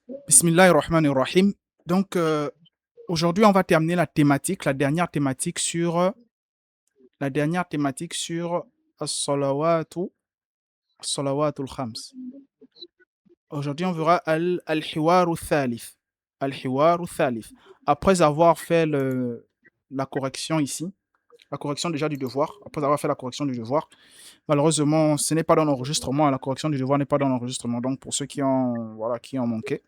Bismillahirrahmanirrahim. Donc, aujourd'hui, on va terminer la dernière thématique sur as-salawatu, as-salawatul khams. Aujourd'hui, on verra al-hiwaru thalith. Al-hiwaru thalith. Après avoir fait la correction ici, la correction déjà du devoir, après avoir fait la correction du devoir, malheureusement, ce n'est pas dans l'enregistrement, la correction du devoir n'est pas dans l'enregistrement. Donc, pour ceux qui ont manqué,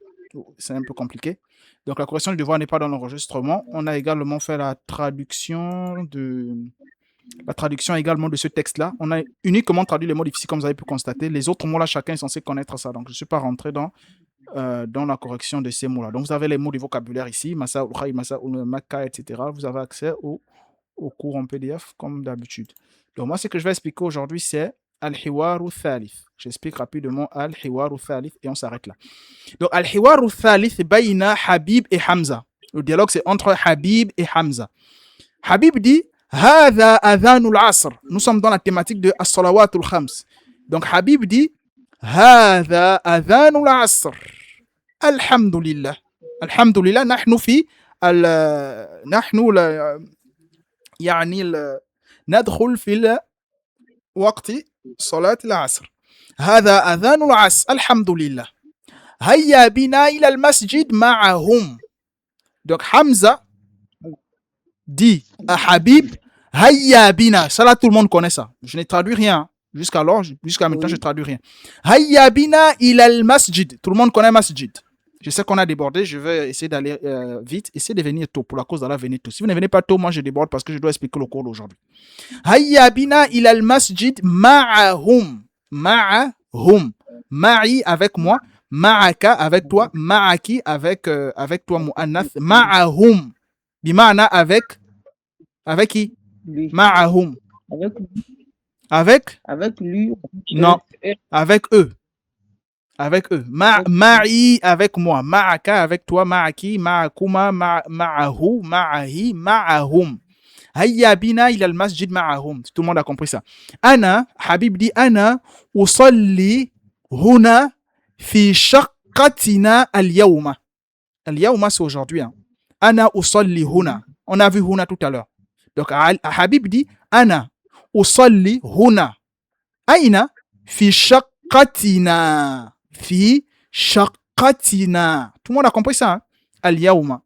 c'est un peu compliqué. Donc, la correction du devoir n'est pas dans l'enregistrement. On a également fait la traduction également de ce texte-là. On a uniquement traduit les mots difficiles, comme vous avez pu constater. Les autres mots-là, chacun est censé connaître ça. Donc, je ne suis pas rentré dans la correction de ces mots-là. Donc, vous avez les mots du vocabulaire ici, massa, ulkhay, massa, maka, etc. Vous avez accès au cours en PDF, comme d'habitude. Donc, moi, ce que je vais expliquer aujourd'hui, c'est Al-Hiwaru Thalith. J'explique rapidement Al-Hiwaru Thalith et on s'arrête là. Donc, Al-Hiwaru Thalith, bayna Habib et Hamza. Le dialogue, c'est entre Habib et Hamza. Habib dit Hadha adhanul asr. Nous sommes dans la thématique de As-Salawatul Khams. Donc, Habib dit Hadha adhanul asr. Alhamdulillah. Alhamdulillah, نحن في نحن يعني ندخل في وقت صلاة العصر. هذا أذان العصر. الحمد لله. هيا بنا إلى المسجد معهم. Donc Hamza dit à Habib, Hayya bina. Ça là, tout le monde connaît ça. Je ne traduis rien. Jusqu'à maintenant, je ne traduis rien. Hayya bina ila al-masjid. Tout le monde connaît masjid. Je sais qu'on a débordé, je vais essayer d'aller vite. Essayez de venir tôt, pour la cause d'Allah, venez tôt. Si vous ne venez pas tôt, moi je déborde parce que je dois expliquer le cours d'aujourd'hui. Hayya bina ila al-masjid ma'ahum. Ma'ahum. Ma'i avec moi, ma'aka avec toi, ma'aki avec toi, mu'annath, ma'ahum. Bima'ana avec qui? Lui. Ma'ahum. Avec lui. Non, avec eux. Avec eux. Ma'i avec moi. Ma'aka avec toi. Ma'aki. Ma'akuma. Ma'ahu. Ma'ahi. Ma'ahum. Hayya bina ila al-masjid ma'ahum. Tout le monde a compris ça. Ana, Habib dit Ana usalli huna fi shaqqatina al-yawma. Al-yawma, c'est aujourd'hui. Hein. Ana usalli huna. On a vu huna tout à l'heure. Donc, Habib dit Ana usalli huna. Aina fi shaqqatina. Fi shaqqatina. Tout le monde a compris ça, hein? Al-yawma,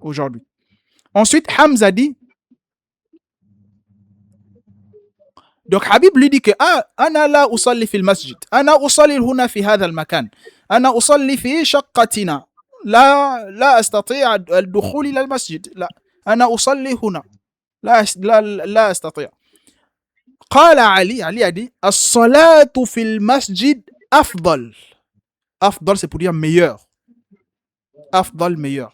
aujourd'hui. Ensuite, Hamza dit. Donc, Habib lui dit que Ana la usalli fi al-masjid. Ana usalli huna fi hadha al-makan. Ana usalli fi shaqqatina. لا أستطيع الدخول إلى المسجد. لا أنا أصلي هنا. لا أستطيع. قال علي dit الصلاة في المسجد أفضل. أفضل c'est pour dire meilleur. أفضل meilleur.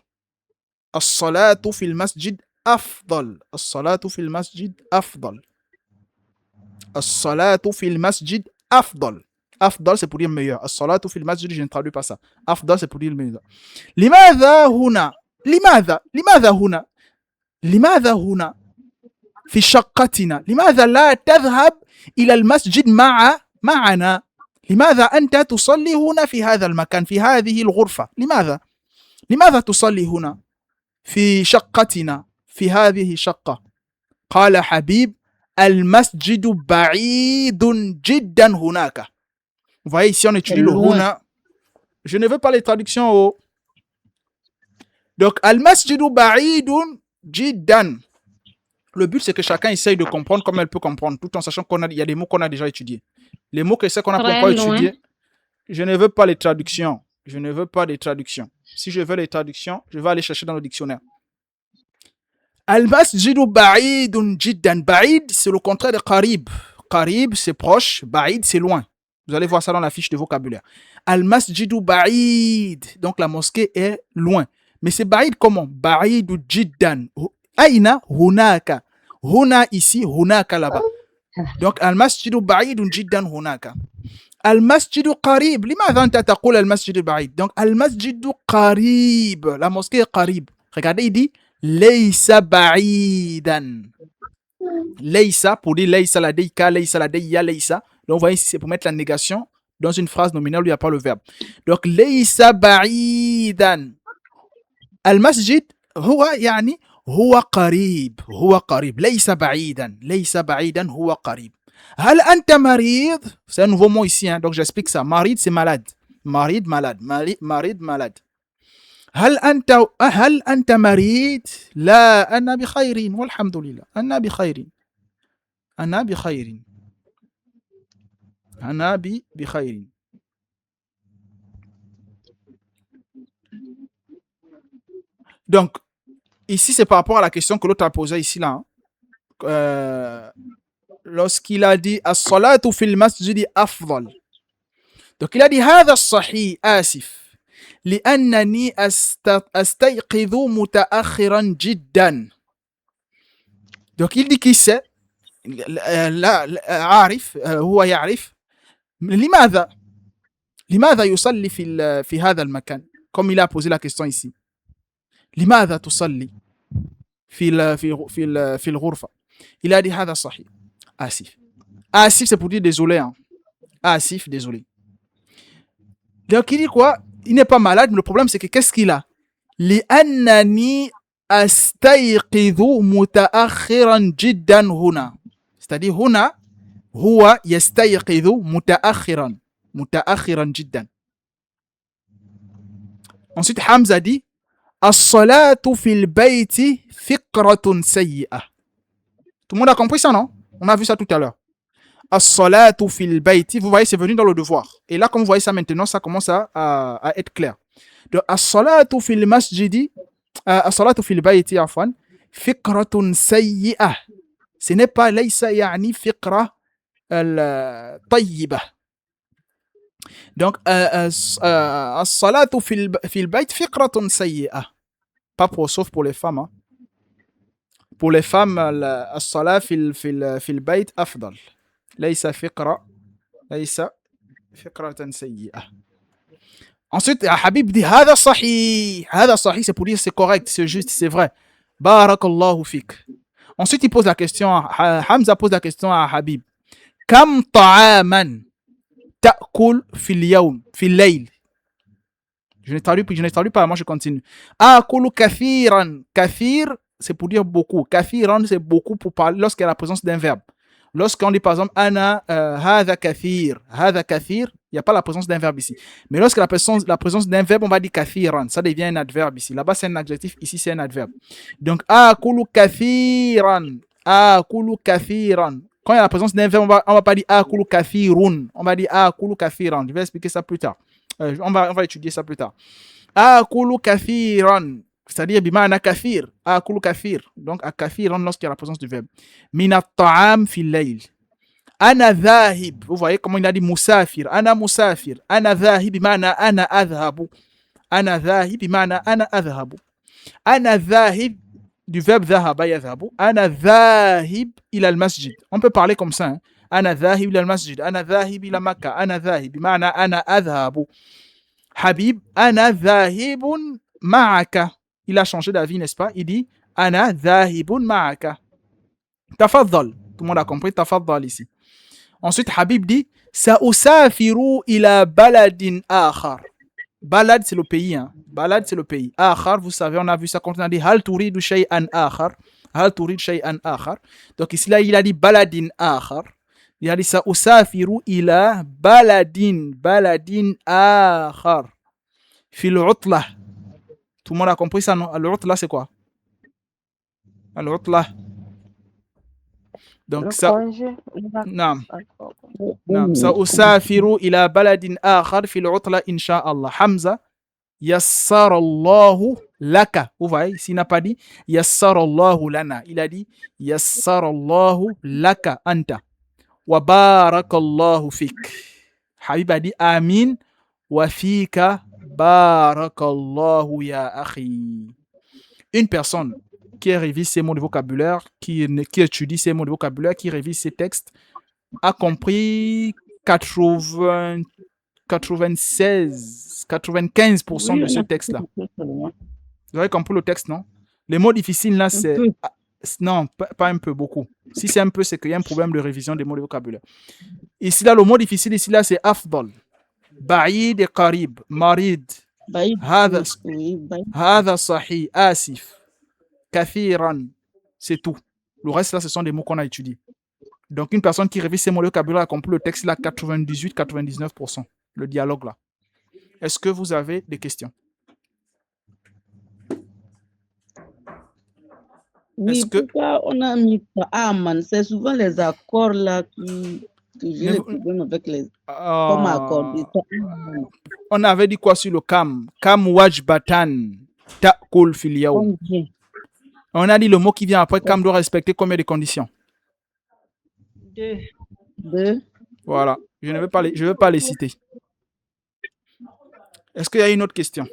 الصلاة في المسجد أفضل. الصلاة في المسجد أفضل. الصلاة في المسجد أفضل. أفضل c'est pour dire meilleur. الصلاة في المسجد, je ne traduis pas ça. أفضل c'est pour dire meilleur. لماذا هنا؟ لماذا هنا في شقتنا؟ لماذا لا تذهب إلى المسجد معنا؟ لماذا أنت تصلي هنا في هذا المكان في هذه الغرفة؟ لماذا تصلي هنا في شقتنا في هذه الشقة؟ قال حبيب المسجد بعيد جدا هناك. Vous voyez ici on étudie le huna. Je ne veux pas les traductions. Donc al-masjidu ba'idun jiddan. Le but c'est que chacun essaye de comprendre comme elle peut comprendre, tout en sachant qu'il y a des mots qu'on a déjà étudiés. Les mots que c'est qu'on n'a pas étudiés, je ne veux pas les traductions. Si je veux les traductions, je vais aller chercher dans le dictionnaire. Al-masjidu ba'idun jiddan. Ba'id, c'est le contraire de qarib. Qarib, c'est proche. Ba'id, c'est loin. Vous allez voir ça dans la fiche de vocabulaire. Al-masjidu ba'id. Donc la mosquée est loin. Mais c'est ba'id comment? Ba'idu jiddan. Aina hunaka. Huna ici, hunaka là-bas. Donc al-masjidu ba'idun jiddan hunaka. Al-masjidu qarib. Limadha anta taqul al-masjidu ba'id? Donc al-masjidu qarib. La mosquée est qarib. Regardez, il dit laysa ba'idan. Laysa, pour dire laysa ladayka, laysa ladayya, laysa. Donc vous voyez, c'est pour mettre la négation dans une phrase nominale où il n'y a pas le verbe. Donc, laysa ba'idan. Al-masjid, huwa yani, huwa qarib. Huwa qarib. Laysa ba'idan. Laysa ba'idan, huwa qarib. Hal anta marid? C'est un nouveau mot ici, hein, donc j'explique ça. Marid, c'est malade. Marid, malade. Marid, malade. هل أنت مريض؟ لا أنا بخير والحمد لله. أنا بخير. أنا بخير. أنا بخير. Donc, ici, c'est par rapport à la question que l'autre a posée ici, là. Lorsqu'il a dit As-salatu fil masjidi afdal. Donc, il a dit هذا الصحيح آسف. لأنني أستيقظ متأخرا جدا. Donc il dit qui c'est لا عارف هو يعرف لماذا يصلي في هذا المكان comme il a posé la question ici لماذا تصلي في الغرفة. Il a dit هذا صحيح آسف. آسف c'est pour dire désolé, hein. آسف, désolé. Donc il dit quoi? Il n'est pas malade, mais le problème c'est que qu'est-ce qu'il a? لأنني أستيقظ متأخرا جدا هنا. C'est-à-dire هنا هو يستيقظ متأخرا جدا. Ensuite Hamza dit الصلاة في البيت فكرة سيئة. Tout le monde a compris ça, non? On a vu ça tout à l'heure. As-salatu fil bayti, vous voyez, c'est venu dans le devoir. Et là, comme vous voyez ça maintenant, ça commence à être clair. Donc, as-salatu fil masjidi, as-salatu fil bayti, afwan, fikratun sayyi'ah. Ce n'est pas laysa ya'ni fikra al-tayyiba. Donc, as-salatu fil bayti, fikratun sayyi'ah. Pas sauf pour les femmes. Hein. Pour les femmes, as-salat fil bayt afdal. ليس فكرة سيئة. Ensuite, Habib dit هذا صحيح. هذا صحيح, c'est pour dire c'est correct, c'est juste, c'est vrai. Barakallahu fik. Ensuite, il pose la question, Hamza pose la question à Habib. كم طعاما تأكل في اليوم في الليل. Je ne traduis pas, moi je continue. آكل كثيرا. كثير, c'est pour dire beaucoup. كثيرا, c'est beaucoup pour parler lorsqu'il y a la présence d'un verbe. Lorsqu'on dit par exemple Ana hadha kathir, il n'y a pas la présence d'un verbe ici. Mais lorsque la présence d'un verbe, on va dire kathiran, ça devient un adverbe ici. Là-bas c'est un adjectif, ici c'est un adverbe. Donc akulu kathiran. Quand il y a la présence d'un verbe, on va pas dire akulu kathirun, on va dire akulu kathiran. Je vais expliquer ça plus tard. On va étudier ça plus tard. Akulu kathiran. C'est-à-dire bimana kathir, akulu kathir. Donc à kathir lorsqu'il y a la présence du verbe. Min at-ta'am fil layl. Ana dhahib. Vous voyez comment il a dit musafir. Ana musafir. Ana dhahib bimana ana adhabu. Ana dhahib bimana ana adhabu. Ana dhahib du verbe dhahaba yadhabu. Ana dhahib ila al-masjid. On peut parler comme ça. Hein? Ana dhahib ila al-masjid. Ana dhahib ila Makkah. Ana dhahib bimana ana adhabu. Habib, ana dhahibun ma'aka. Il a changé d'avis, n'est-ce pas? Il dit Ana dhahibun ma'aka. Tafaddal. Tout le monde a compris tafaddal ici. Ensuite, Habib dit Sa'usafiru ila baladin akhar. Balad, c'est le pays. Hein. Balad, c'est le pays. Akhar, vous savez, on a vu ça quand on a dit Hal turidu shay'an akhar. Hal turid shay'an akhar. Donc ici, là, il a dit baladin akhar. Il a dit Sa'usafiru ila baladin akhar. Fil utlah. Tout le monde a compris ça, non? Al-Utla, c'est quoi? Al-Utla. Donc, ça. Naam. Sa'usafiru ila baladin akhar fil utla insha'Allah. Hamza, yassarallahu laka. Vous voyez, s'il n'a pas dit yassarallahu lana, il a dit yassarallahu laka anta. Wa barakallahu fik. Habib a dit amin wa fika. Barakallahu ya akhi. Une personne qui révise ses mots de vocabulaire, qui étudie ses mots de vocabulaire, qui révise ses textes, a compris 95% de ce texte-là. Vous avez compris le texte, non? Les mots difficiles, là, c'est... Non, pas un peu, beaucoup. Si c'est un peu, c'est qu'il y a un problème de révision des mots de vocabulaire. Ici, là, le mot difficile, ici, là, c'est afdal. بعيد قريب مريض بعيد هذا oui بعيد هذا صحيح آسف كثيرا. C'est tout. Le reste là, ce sont des mots qu'on a étudiés. Donc, une personne qui révise ces mots de vocabulaire a compris le texte là 98-99%. Le dialogue là. Est-ce que vous avez des questions? Est-ce oui, que pourquoi on a mis Aman? C'est souvent les accords là que j'ai ne le vous- problème avec les comme accorder. on avait dit quoi sur le kam? Kam wajbatan ta'kul fil yawm. Combien? On a dit le mot qui vient après kam doit respecter combien de conditions? Deux. Voilà. Je ne vais pas les citer. Est-ce qu'il y a une autre question?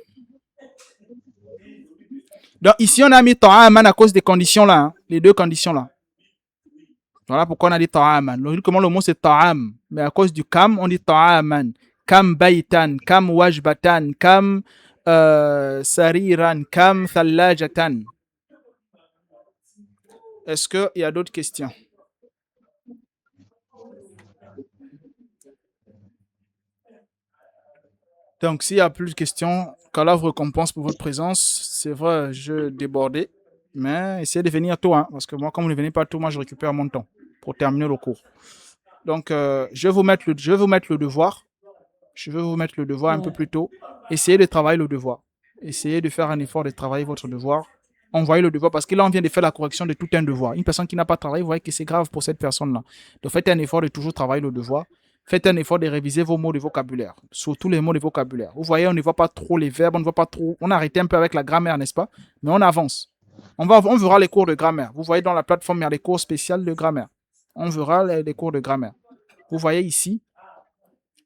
Donc ici, on a mis ta'aman à cause des conditions là, hein, les deux conditions là. Voilà pourquoi on a dit ta'aman. Logiquement, le mot c'est ta'am, mais à cause du kam, on dit ta'aman. Kam baytan, kam wajbatan, kam sariran, kam thallajatan. Est-ce qu'il y a d'autres questions? Donc, s'il n'y a plus de questions, qu'Allah vous récompense pour votre présence. C'est vrai, je débordais, mais essayez de venir tôt, hein, parce que moi, comme vous ne venez pas tôt, moi, je récupère mon temps pour terminer le cours. Donc, je vais vous mettre le devoir. Je vais vous mettre le devoir un peu plus tôt. Essayez de travailler le devoir. Essayez de faire un effort de travailler votre devoir. Envoyez le devoir parce que là, on vient de faire la correction de tout un devoir. Une personne qui n'a pas travaillé, vous voyez que c'est grave pour cette personne-là. Donc, faites un effort de toujours travailler le devoir. Faites un effort de réviser vos mots de vocabulaire, surtout les mots de vocabulaire. Vous voyez, on ne voit pas trop les verbes, on ne voit pas trop. On a arrêté un peu avec la grammaire, n'est-ce pas? Mais on avance. On verra les cours de grammaire. Vous voyez dans la plateforme, il y a les cours spéciaux de grammaire. On verra les cours de grammaire. Vous voyez ici,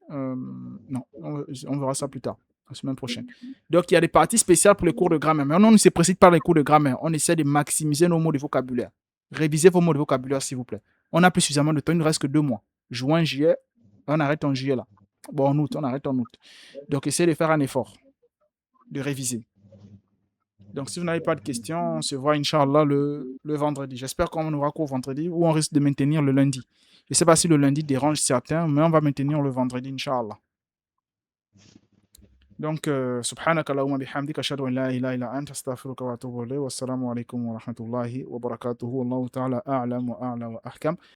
non, on verra ça plus tard, la semaine prochaine. Donc, il y a des parties spéciales pour les cours de grammaire. Mais on ne se précipite pas les cours de grammaire. On essaie de maximiser nos mots de vocabulaire. Révisez vos mots de vocabulaire, s'il vous plaît. On a plus suffisamment de temps. Il ne reste que 2 mois. Juin, juillet. On arrête en juillet, là. Bon, en août. On arrête en août. Donc, essayez de faire un effort, de réviser. Donc, si vous n'avez pas de questions, on se voit, Inch'Allah, le vendredi. J'espère qu'on aura cours vendredi ou on risque de maintenir le lundi. Je ne sais pas si le lundi dérange certains, mais on va maintenir le vendredi, Inch'Allah. Donc, subhanaka Allahumma bihamdika ashhadu an la ilaha illa anta astaghfiruka wa atubu ilayk. Wassalamu alaikum wa rahmatullahi wa barakatuhu. Wallahu ta'ala a'lam wa a'la wa ahkam.